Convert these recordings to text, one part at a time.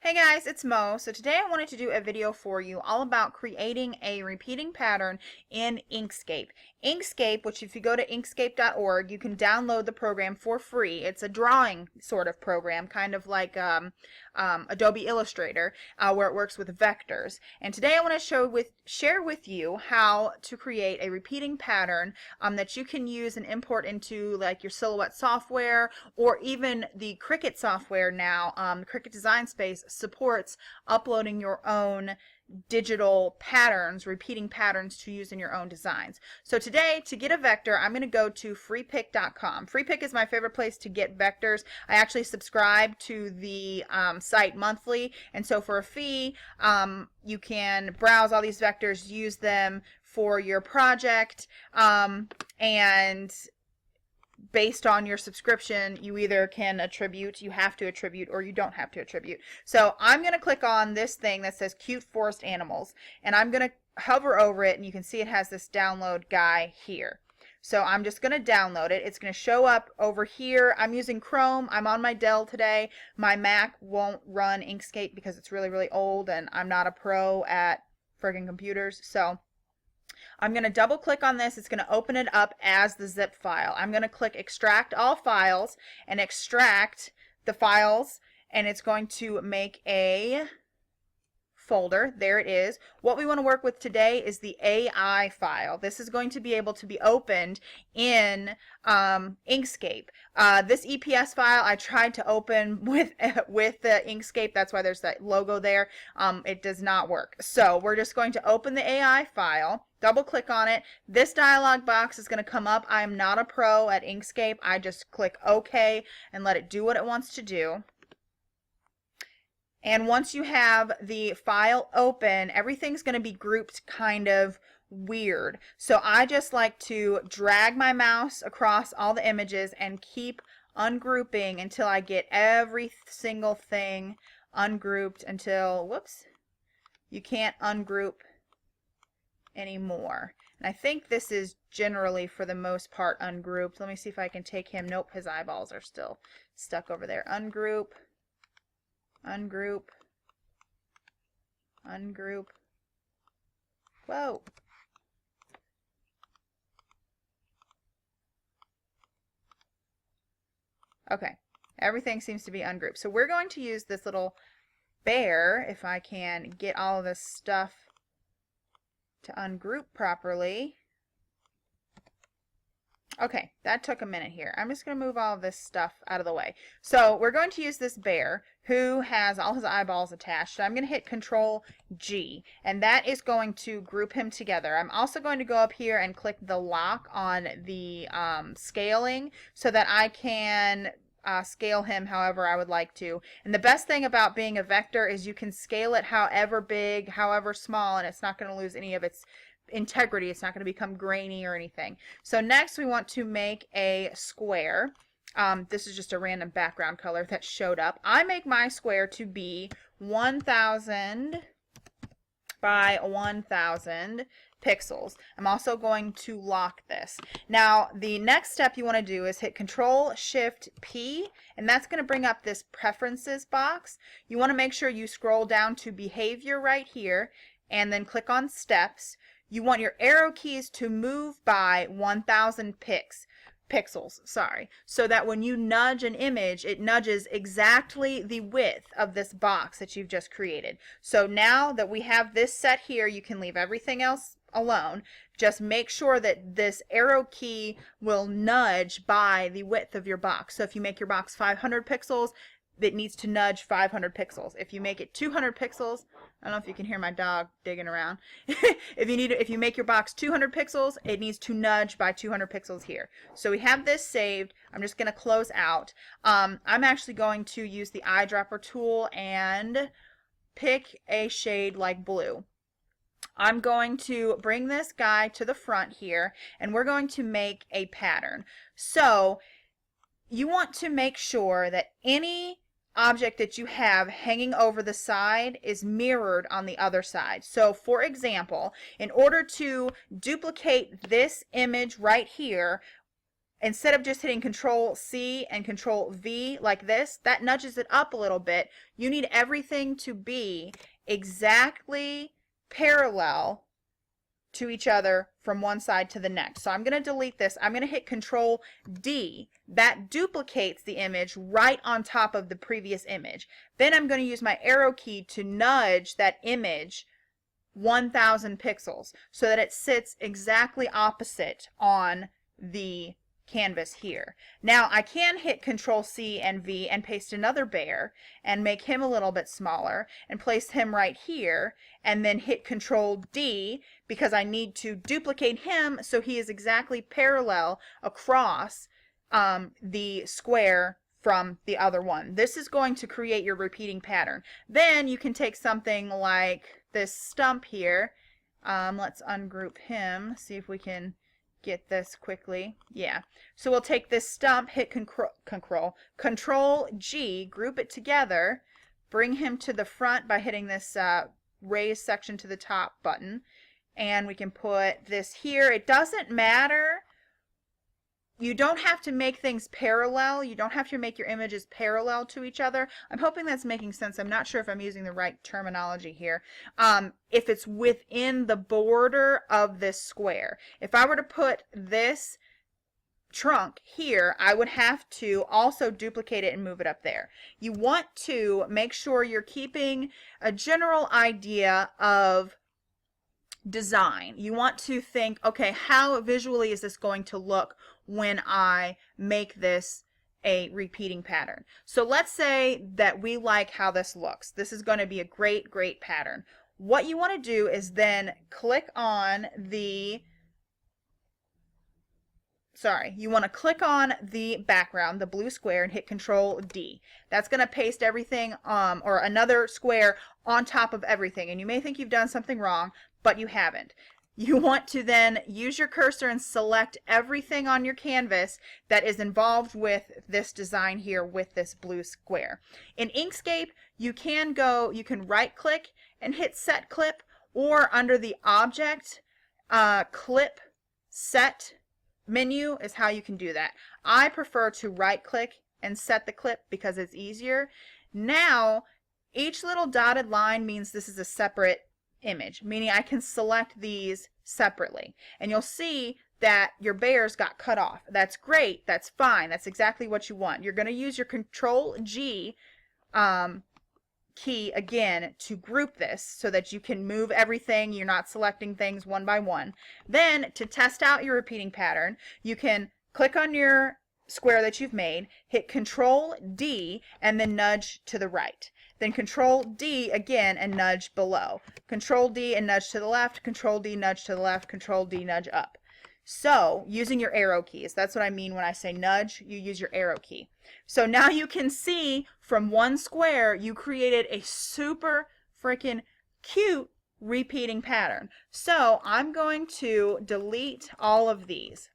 Hey guys, it's Mo. So today I wanted to do a video for you all about creating a repeating pattern in Inkscape. Inkscape, which if you go to inkscape.org, you can download the program for free. It's a drawing sort of program, kind of like Adobe Illustrator, where it works with vectors. And today I want to share with you how to create a repeating pattern that you can use and import into like your Silhouette software or even the Cricut software now. Cricut Design Space supports uploading your own digital patterns, repeating patterns to use in your own designs. So today, to get a vector, I'm going to go to freepik.com. Freepik is my favorite place to get vectors. I actually subscribe to the site monthly, and so for a fee, you can browse all these vectors, use them for your project, and based on your subscription, you either can attribute, you have to attribute, or you don't have to attribute. So I'm going to click on this thing that says Cute Forest Animals, and I'm going to hover over it, and you can see it has this download guy here. So I'm just going to download it. It's going to show up over here. I'm using Chrome. I'm on my Dell today. My Mac won't run Inkscape because it's really, really old, and I'm not a pro at friggin' computers. So I'm going to double click on this. It's going to open it up as the zip file. I'm going to click extract all files and extract the files, and it's going to make a folder. There it is. What we want to work with today is the AI file. This is going to be able to be opened in Inkscape. This EPS file I tried to open with the Inkscape. That's why there's that logo there. It does not work. So we're just going to open the AI file. Double click on it. This dialog box is going to come up. I am not a pro at Inkscape. I just click OK and let it do what it wants to do. And once you have the file open, everything's going to be grouped kind of weird. So I just like to drag my mouse across all the images and keep ungrouping until I get every single thing ungrouped until, whoops, you can't ungroup anymore. And I think this is generally, for the most part, ungrouped. Let me see if I can take him. Nope, his eyeballs are still stuck over there. Ungroup. Ungroup, ungroup. Whoa. Okay, everything seems to be ungrouped. So we're going to use this little bear, if I can get all of this stuff to ungroup properly. Okay, that took a minute here. I'm just going to move all of this stuff out of the way. So we're going to use this bear who has all his eyeballs attached. So I'm going to hit Control G, and that is going to group him together. I'm also going to go up here and click the lock on the scaling so that I can scale him however I would like to. And the best thing about being a vector is you can scale it however big, however small, and it's not going to lose any of its integrity. It's not going to become grainy or anything. So next we want to make a square. This is just a random background color that showed up. I make my square to be 1000 by 1000 pixels. I'm also going to lock this. Now the next step you want to do is hit Control Shift P, and that's going to bring up this preferences box. You want to make sure you scroll down to behavior right here and then click on steps. You want your arrow keys to move by 1000 pixels, so that when you nudge an image, it nudges exactly the width of this box that you've just created. So now that we have this set here, you can leave everything else alone. Just make sure that this arrow key will nudge by the width of your box. So if you make your box 500 pixels, it needs to nudge 500 pixels. If you make it 200 pixels, I don't know if you can hear my dog digging around. If you make your box 200 pixels, it needs to nudge by 200 pixels here. So we have this saved. I'm just going to close out. I'm actually going to use the eyedropper tool and pick a shade like blue. I'm going to bring this guy to the front here, and we're going to make a pattern. So you want to make sure that any object that you have hanging over the side is mirrored on the other side. So for example, in order to duplicate this image right here, instead of just hitting Control C and Control V like this, that nudges it up a little bit. You need everything to be exactly parallel to each other from one side to the next. So I'm going to delete this. I'm going to hit Control D. That duplicates the image right on top of the previous image. Then I'm going to use my arrow key to nudge that image 1000 pixels so that it sits exactly opposite on the canvas here. Now I can hit Control C and V and paste another bear and make him a little bit smaller and place him right here, and then hit Control D because I need to duplicate him so he is exactly parallel across the square from the other one. This is going to create your repeating pattern. Then you can take something like this stump here. Let's ungroup him, see if we can get this quickly. Yeah. So we'll take this stump, hit Control G, group it together, bring him to the front by hitting this raise section to the top button, and we can put this here. It doesn't matter. You don't have to make things parallel. You don't have to make your images parallel to each other. I'm hoping that's making sense. I'm not sure if I'm using the right terminology here. If it's within the border of this square. If I were to put this trunk here, I would have to also duplicate it and move it up there. You want to make sure you're keeping a general idea of design. You want to think, okay, how visually is this going to look when I make this a repeating pattern? So let's say that we like how this looks. This is going to be a great pattern. What you want to do is then click on the you want to click on the background, the blue square, and hit Control D. That's going to paste everything or another square on top of everything. And you may think you've done something wrong, but you haven't. You want to then use your cursor and select everything on your canvas that is involved with this design here with this blue square. In Inkscape, you can right click and hit Set Clip, or under the Object, Clip Set menu is how you can do that. I prefer to right click and set the clip because it's easier. Now, each little dotted line means this is a separate image, meaning I can select these separately. And you'll see that your bears got cut off. That's great. That's fine. That's exactly what you want. You're going to use your Control G key again to group this so that you can move everything. You're not selecting things one by one. Then to test out your repeating pattern, you can click on your square that you've made, hit Control D, and then nudge to the right. Then Control D again and nudge below. Control D and nudge to the left, Control D, nudge to the left, Control D, nudge up. So, using your arrow keys, that's what I mean when I say nudge, you use your arrow key. So now you can see from one square, you created a super freaking cute repeating pattern. So, I'm going to delete all of these.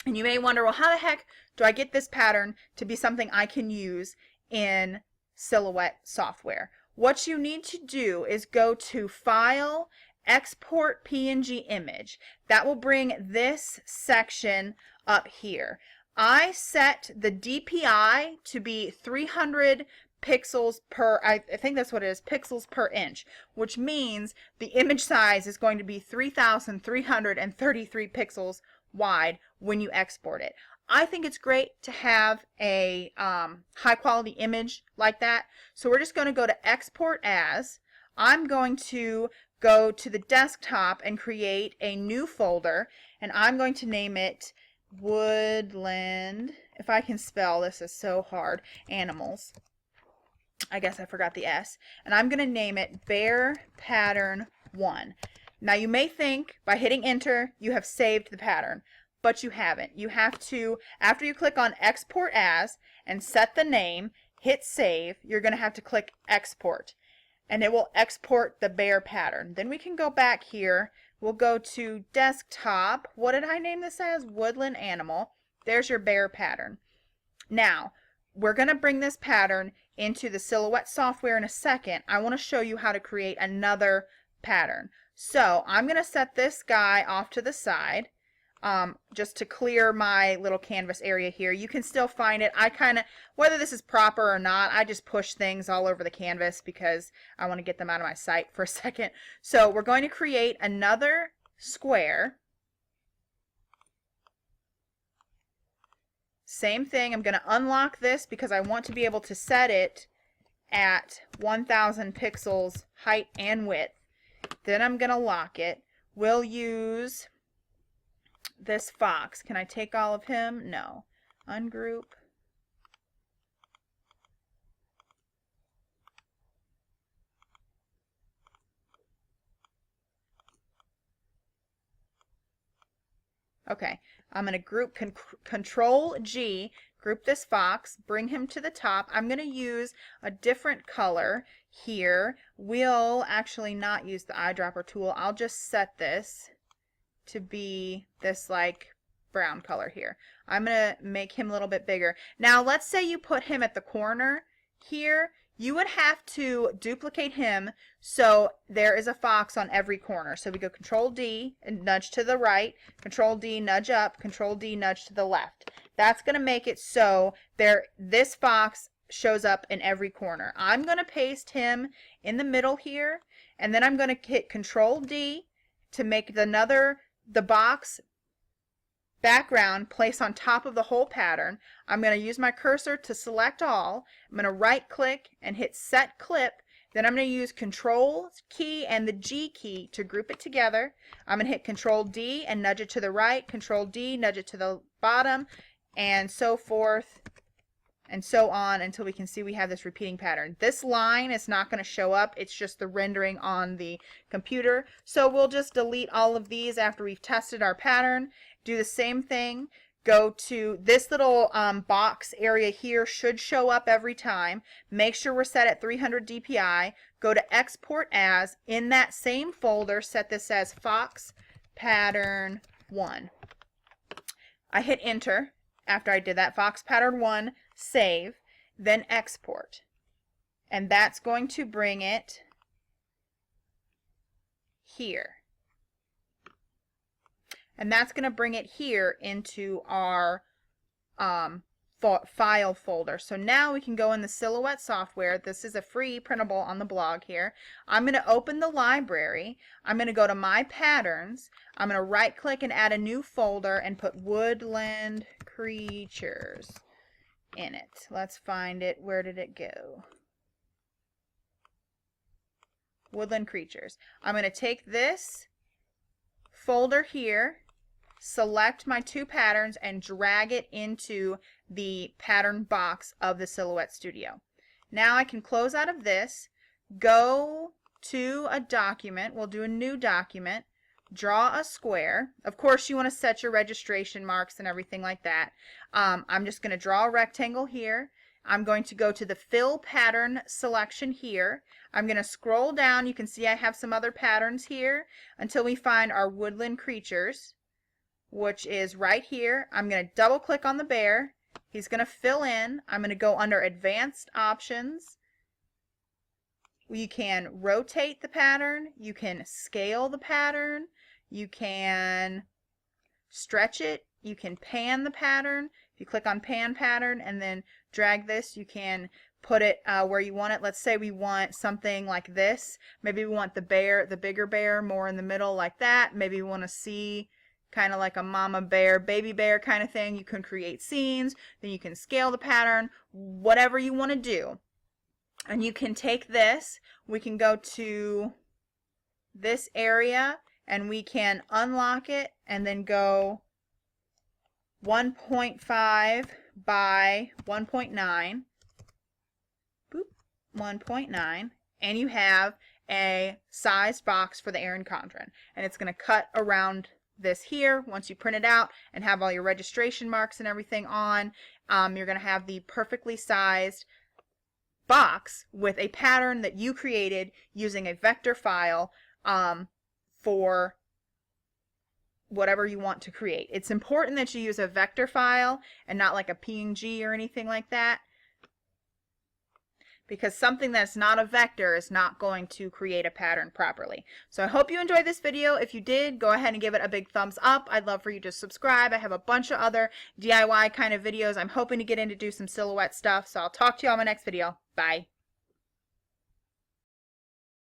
And you may wonder, well, how the heck do I get this pattern to be something I can use in Silhouette software? What you need to do is go to File, Export PNG Image. That will bring this section up here. I set the DPI to be 300 pixels per, I think that's what it is, pixels per inch, which means the image size is going to be 3,333 pixels wide when you export it. I think it's great to have a high quality image like that. So we're just going to go to Export As. I'm going to go to the desktop and create a new folder, and I'm going to name it Woodland, if I can spell, this is so hard, animals. I guess I forgot the S. And I'm going to name it Bear Pattern 1. Now you may think by hitting enter you have saved the pattern, but you haven't. You have to, after you click on Export As and set the name, hit save, you're going to have to click Export. And it will export the bear pattern. Then we can go back here. We'll go to desktop. What did I name this as? Woodland animal. There's your bear pattern. Now, we're going to bring this pattern into the Silhouette software in a second. I want to show you how to create another pattern. So I'm going to set this guy off to the side. just to clear my little canvas area here. You can still find it. I kind of, whether this is proper or not, I just push things all over the canvas because I want to get them out of my sight for a second. So we're going to create another square. Same thing, I'm going to unlock this because I want to be able to set it at 1000 pixels height and width. Then I'm going to lock it. We'll use this fox. Can I take all of him? No. Ungroup. Okay, I'm going to group Control G, group this fox, bring him to the top. I'm going to use a different color here. We'll actually not use the eyedropper tool. I'll just set this to be this like brown color here. I'm going to make him a little bit bigger. Now let's say you put him at the corner here. You would have to duplicate him so there is a fox on every corner. So we go Control D and nudge to the right, Control D, nudge up, Control D, nudge to the left. That's going to make it so this fox shows up in every corner. I'm going to paste him in the middle here, and then I'm going to hit Control D to make the box background place on top of the whole pattern. I'm going to use my cursor to select all. I'm going to right click and hit set clip. Then I'm going to use Control key and the G key to group it together. I'm going to hit Control D and nudge it to the right, Control D, nudge it to the bottom, and so forth and so on until we can see we have this repeating pattern. This line is not going to show up. It's just the rendering on the computer. So we'll just delete all of these after we've tested our pattern. Do the same thing. Go to this little box area here, should show up every time. Make sure we're set at 300 dpi. Go to Export As. In that same folder, set this as Fox Pattern 1. I hit Enter after I did that. Fox Pattern 1, save, then export. And that's going to bring it here. And that's going to bring it here into our file folder. So now we can go in the Silhouette software. This is a free printable on the blog here. I'm going to open the library. I'm going to go to My Patterns. I'm going to right click and add a new folder and put Woodland Creatures in it. Let's find it. Where did it go? Woodland Creatures. I'm going to take this folder here, select my two patterns, and drag it into the pattern box of the Silhouette Studio. Now I can close out of this, go to a document. We'll do a new document, draw a square. Of course, you want to set your registration marks and everything like that. I'm just going to draw a rectangle here. I'm going to go to the Fill Pattern selection here. I'm going to scroll down. You can see I have some other patterns here until we find our Woodland Creatures, which is right here. I'm going to double click on the bear. He's going to fill in. I'm going to go under Advanced Options. You can rotate the pattern. You can scale the pattern. You can stretch it. You can pan the pattern. If you click on Pan Pattern and then drag this, you can put it where you want it. Let's say we want something like this. Maybe we want the bigger bear more in the middle like that. Maybe we want to see kind of like a mama bear, baby bear kind of thing. You can create scenes. Then you can scale the pattern, whatever you want to do. And you can take this. We can go to this area and we can unlock it and then go 1.5 by 1.9. Boop, 1.9. And you have a sized box for the Erin Condren. And it's going to cut around this here. Once you print it out and have all your registration marks and everything on, you're going to have the perfectly sized box with a pattern that you created using a vector file for whatever you want to create. It's important that you use a vector file and not like a PNG or anything like that. because something that's not a vector is not going to create a pattern properly. So I hope you enjoyed this video. If you did, go ahead and give it a big thumbs up. I'd love for you to subscribe. I have a bunch of other DIY kind of videos. I'm hoping to get in to do some silhouette stuff. So I'll talk to you on my next video. Bye.